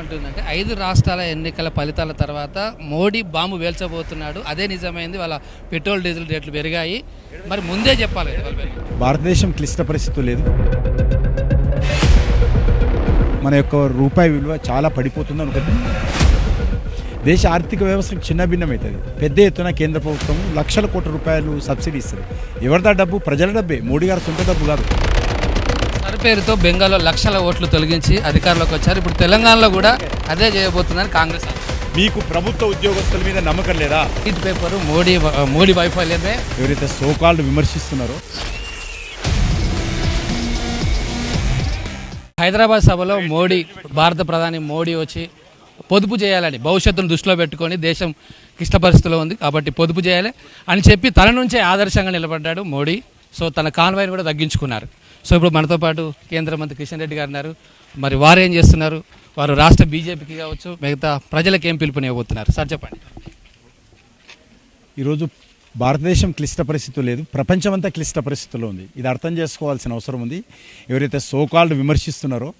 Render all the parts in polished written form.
ఏమంటుందంటే 5 రాష్ట్రాల ఎన్నికల ఫలితాల తర్వాత మోడీ బాంబు వేల్చబోతున్నాడు. అదే నిజమైంది. వాళ్ళ పెట్రోల్ డీజిల్ రేట్లు పెరిగాయి. మరి ముందే చెప్పాలి. భారతదేశం క్లిష్ట పరిస్థితులు లేదు. మన యొక్క రూపాయి విలువ చాలా పడిపోతుంది అనుకుంటుంది. దేశ ఆర్థిక వ్యవస్థకు చిన్న భిన్నమవుతుంది. పెద్ద ఎత్తున కేంద్ర ప్రభుత్వం లక్షల కోట్ల రూపాయలు సబ్సిడీ ఇస్తుంది. ఎవరిదా డబ్బు? ప్రజల డబ్బే, మోడీ గారి సొంత డబ్బు కాదు. పేరుతో బెంగాల్లో లక్షల ఓట్లు తొలగించి అధికారంలోకి వచ్చారు. ఇప్పుడు తెలంగాణలో కూడా అదే చేయబోతుందని కాంగ్రెస్. మీకు ప్రభుత్వ ఉద్యోగస్తుల మీద నమ్మకం లేదా? ఇటు పేపరు మోడీ వైఫల్యమే. ఎవరైతే సోకాల్డ్ విమర్శిస్తున్నారో హైదరాబాద్ సభలో భారత ప్రధాని మోడీ వచ్చి పొదుపు చేయాలని, భవిష్యత్తును దృష్టిలో పెట్టుకొని దేశం క్లిష్ట పరిస్థితిలో ఉంది కాబట్టి పొదుపు చేయాలి అని చెప్పి తన నుంచే ఆదర్శంగా నిలబడ్డాడు మోడీ. సో తన కాన్వాయ్ని కూడా తగ్గించుకున్నారు. సో ఇప్పుడు మనతో పాటు కేంద్ర మంత్రి కిషన్ రెడ్డి గారు ఉన్నారు. మరి వారు ఏం చేస్తున్నారు? వారు రాష్ట్ర బీజేపీకి కావచ్చు, మిగతా ప్రజలకు ఏం పిలుపునివ్వబోతున్నారు? సార్ చెప్పండి. ఈరోజు భారతదేశం క్లిష్ట పరిస్థితులు లేదు, ప్రపంచమంతా క్లిష్ట పరిస్థితుల్లో ఉంది. ఇది అర్థం చేసుకోవాల్సిన అవసరం ఉంది. ఎవరైతే సోకాల్డ్ విమర్శిస్తున్నారో,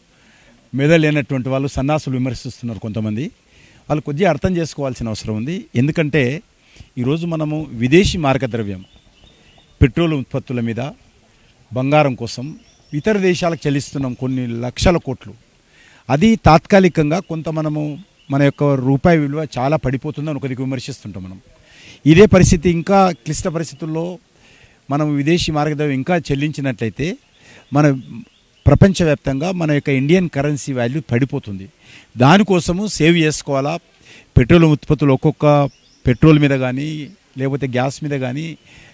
మెదలేనటువంటి వాళ్ళు, సన్నాసులు విమర్శిస్తున్నారు కొంతమంది, వాళ్ళు కొద్దిగా అర్థం చేసుకోవాల్సిన అవసరం ఉంది. ఎందుకంటే ఈరోజు మనము విదేశీ మార్గద్రవ్యం, పెట్రోల్ ఉత్పత్తుల మీద, బంగారం కోసం ఇతర దేశాలకు చెల్లిస్తున్నాం కొన్ని లక్షల కోట్లు. అది తాత్కాలికంగా కొంత మన యొక్క రూపాయి విలువ చాలా పడిపోతుందని ఒకరికి విమర్శిస్తుంటాం మనం. ఇదే పరిస్థితి ఇంకా క్లిష్ట పరిస్థితుల్లో మనం విదేశీ మార్గద్రవ్యం ఇంకా చెల్లించినట్లయితే మన ప్రపంచవ్యాప్తంగా మన యొక్క ఇండియన్ కరెన్సీ వాల్యూ పడిపోతుంది. దానికోసము సేవ్ చేసుకోవాలా. పెట్రోల్ ఉత్పత్తులు ఒక్కొక్క పెట్రోల్ మీద కానీ, లేకపోతే గ్యాస్ మీద కానీ,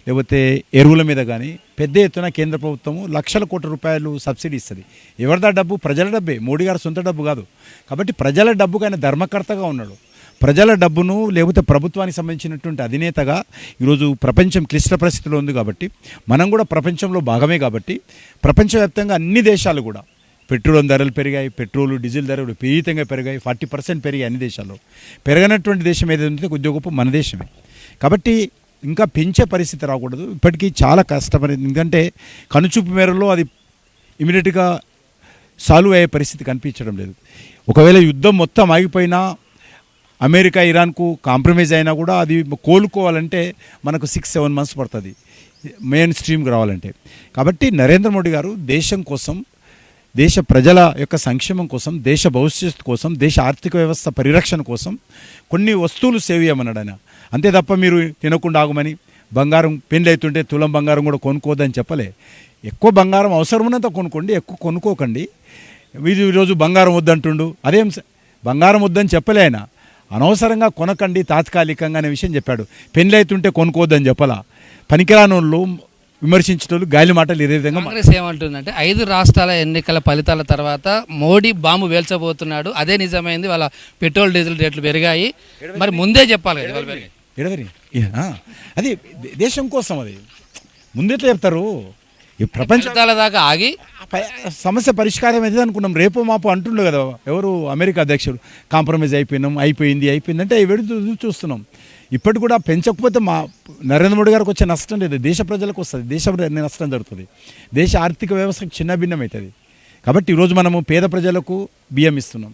లేకపోతే ఎరువుల మీద కానీ పెద్ద ఎత్తున కేంద్ర ప్రభుత్వము లక్షల కోట్ల రూపాయలు సబ్సిడీ ఇస్తుంది. ఎవరిదా డబ్బు? ప్రజల డబ్బే, మోడీ గారి సొంత డబ్బు కాదు. కాబట్టి ప్రజల డబ్బుకు ఆయన ధర్మకర్తగా ఉన్నాడు. ప్రజల డబ్బును, లేకపోతే ప్రభుత్వానికి సంబంధించినటువంటి అధినేతగా ఈరోజు ప్రపంచం క్లిష్ట పరిస్థితిలో ఉంది. కాబట్టి మనం కూడా ప్రపంచంలో భాగమే. కాబట్టి ప్రపంచవ్యాప్తంగా అన్ని దేశాలు కూడా పెట్రోల్ ధరలు పెరిగాయి, పెట్రోల్ డీజిల్ ధరలు విపరీతంగా పెరిగాయి. 40% పెరిగాయి అన్ని దేశాల్లో. పెరగనటువంటి దేశం ఏదైతే కొద్దిగా గొప్ప మన దేశమే. కాబట్టి ఇంకా పెంచే పరిస్థితి రాకూడదు. ఇప్పటికీ చాలా కష్టపడింది. ఎందుకంటే కనుచూపు మేరలో అది ఇమీడియట్గా సాల్వ్ అయ్యే పరిస్థితి కనిపించడం లేదు. ఒకవేళ యుద్ధం మొత్తం ఆగిపోయినా, అమెరికా ఇరాన్కు కాంప్రమైజ్ అయినా కూడా అది కోలుకోవాలంటే మనకు 6-7 months పడుతుంది మెయిన్ స్ట్రీమ్కి రావాలంటే. కాబట్టి నరేంద్ర మోడీ గారు దేశం కోసం, దేశ ప్రజల యొక్క సంక్షేమం కోసం, దేశ భవిష్యత్తు కోసం, దేశ ఆర్థిక వ్యవస్థ పరిరక్షణ కోసం కొన్ని వస్తువులు సేవ్ చేయమన్నాడు ఆయన. అంతే తప్ప మీరు తినకుండా ఆగమని, బంగారం పెళ్ళి అవుతుంటే తులం బంగారం కూడా కొనుక్కోవద్దని చెప్పలే. ఎక్కువ బంగారం అవసరమున్నంత కొనుక్కోండి, ఎక్కువ కొనుక్కోకండి. ఈరోజు బంగారం వద్దంటుండు. అదేం బంగారం వద్దని చెప్పలే ఆయన. అనవసరంగా కొనకండి తాత్కాలికంగా అనే విషయం చెప్పాడు. పెళ్ళి అవుతుంటే కొనుక్కోవద్దని చెప్పలా. పనికిరాని వాళ్ళు విమర్శించడం గాలి మాటలు ఇదే విధంగా. కాంగ్రెస్ ఏమంటుందంటే 5 రాష్ట్రాల ఎన్నికల ఫలితాల తర్వాత మోడీ బాంబు వేల్చబోతున్నాడు. అదే నిజమైంది. వాళ్ళ పెట్రోల్ డీజిల్ రేట్లు పెరిగాయి. మరి ముందే చెప్పాలి. అది దేశం కోసం, అది ముందెట్లా చెప్తారు? ఈ ప్రపంచాల దాకా ఆగి సమస్య పరిష్కారం అయితే అనుకున్నాం. రేపు మాపు అంటుండే కదా ఎవరు, అమెరికా అధ్యక్షుడు, కాంప్రమైజ్ అయిపోయింది అంటే వెడుతూ చూస్తున్నాం. ఇప్పటి కూడా పెంచకపోతే మా నరేంద్ర మోడీ గారికి వచ్చే నష్టం లేదు, దేశ ప్రజలకు వస్తుంది, దేశ నష్టం జరుగుతుంది, దేశ ఆర్థిక వ్యవస్థకు చిన్న భిన్నమవుతుంది. కాబట్టి ఈరోజు మనము పేద ప్రజలకు బియ్యం ఇస్తున్నాం,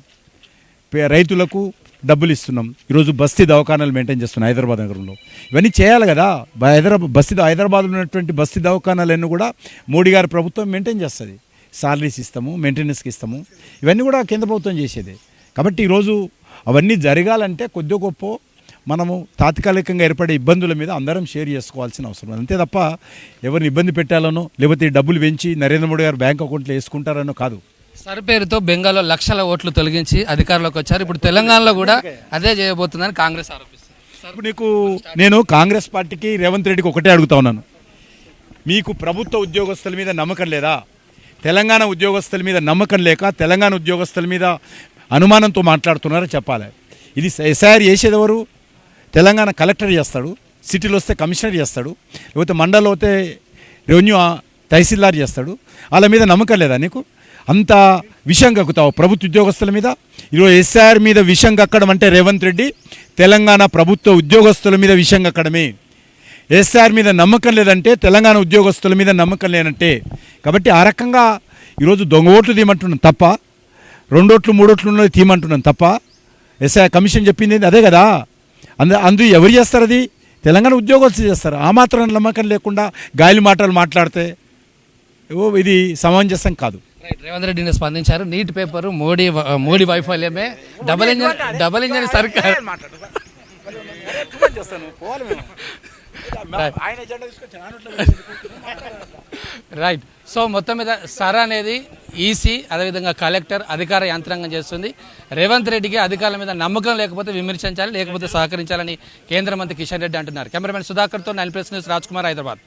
రైతులకు డబ్బులు ఇస్తున్నాం. ఈరోజు బస్తీ దవాఖానాలు మెయింటైన్ చేస్తున్నాం హైదరాబాద్ నగరంలో. ఇవన్నీ చేయాలి కదా. హైదరాబాద్లో ఉన్నటువంటి బస్తీ దవాఖానాలన్నీ కూడా మోడీ గారి ప్రభుత్వం మెయింటైన్ చేస్తుంది. సాలరీస్ ఇస్తాము, మెయింటెనెన్స్కి ఇస్తాము. ఇవన్నీ కూడా కేంద్ర ప్రభుత్వం చేసేదే. కాబట్టి ఈరోజు అవన్నీ జరగాలంటే కొద్ది గొప్ప మనము తాత్కాలికంగా ఏర్పడే ఇబ్బందుల మీద అందరం షేర్ చేసుకోవాల్సిన అవసరం. అంతే తప్ప ఎవరిని ఇబ్బంది పెట్టాలనో, లేకపోతే డబ్బులు పెంచి నరేంద్ర మోడీ గారు బ్యాంక్ అకౌంట్లో వేసుకుంటారనో కాదు. పేరుతో బెంగాల్లో లక్షల ఓట్లు తొలగించి అధికారంలోకి వచ్చారు. ఇప్పుడు తెలంగాణలో కూడా అదే చేయబోతుందని కాంగ్రెస్ ఆరోపిస్తుంది. ఇప్పుడు నేను కాంగ్రెస్ పార్టీకి, రేవంత్ రెడ్డికి ఒకటే అడుగుతా ఉన్నాను. మీకు ప్రభుత్వ ఉద్యోగస్తుల మీద నమ్మకం లేదా? తెలంగాణ ఉద్యోగస్తుల మీద నమ్మకం లేక తెలంగాణ ఉద్యోగస్తుల మీద అనుమానంతో మాట్లాడుతున్నారో చెప్పాలి. ఇది ఎస్ఐఆర్ చేసేది ఎవరు? తెలంగాణ కలెక్టర్ చేస్తాడు, సిటీలో వస్తే కమిషనర్ చేస్తాడు, లేకపోతే మండలంలో వస్తే రెవెన్యూ తహసీల్దార్ చేస్తాడు. వాళ్ళ మీద నమ్మకం లేదా నీకు? అంత విషయం కక్కుతావు ప్రభుత్వ ఉద్యోగస్తుల మీద. ఈరోజు ఎస్ఐఆర్ మీద విషయం కక్కడం అంటే రేవంత్ రెడ్డి తెలంగాణ ప్రభుత్వ ఉద్యోగస్తుల మీద విషయం కక్కడమే. ఎస్ఐఆర్ మీద నమ్మకం లేదంటే తెలంగాణ ఉద్యోగస్తుల మీద నమ్మకం లేనంటే. కాబట్టి ఆ రకంగా ఈరోజు దొంగ ఓట్లు తీయమంటున్నాం తప్ప రెండోట్లు మూడోట్లు ఉన్నది తీయమంటున్నాను తప్ప ఎస్ఐ కమిషన్ చెప్పింది అదే కదా. అందు ఎవరు చేస్తారు? అది తెలంగాణ ఉద్యోగస్తులు చేస్తారు. ఆ మాత్రం నమ్మకం లేకుండా గాలి మాటలు మాట్లాడితే ఇది సమంజసం కాదు. రేవంత్ రెడ్డిని స్పందించారు. నీట్ పేపర్ మోడీ వైఫల్యమే, డబల్ ఇంజన్ సర్కార్. రైట్. సో మొత్తం మీద సర్ అనేది ఈసీ అదేవిధంగా కలెక్టర్ అధికార యంత్రాంగం చేస్తుంది. రేవంత్ రెడ్డికి అధికారుల మీద నమ్మకం లేకపోతే విమర్శించాలి, లేకపోతే సహకరించాలని కేంద్ర మంత్రి కిషన్ రెడ్డి అంటున్నారు. కెమెరామెన్ సుధాకర్తో 9+ న్యూస్ రాజ్ కుమార్, హైదరాబాద్.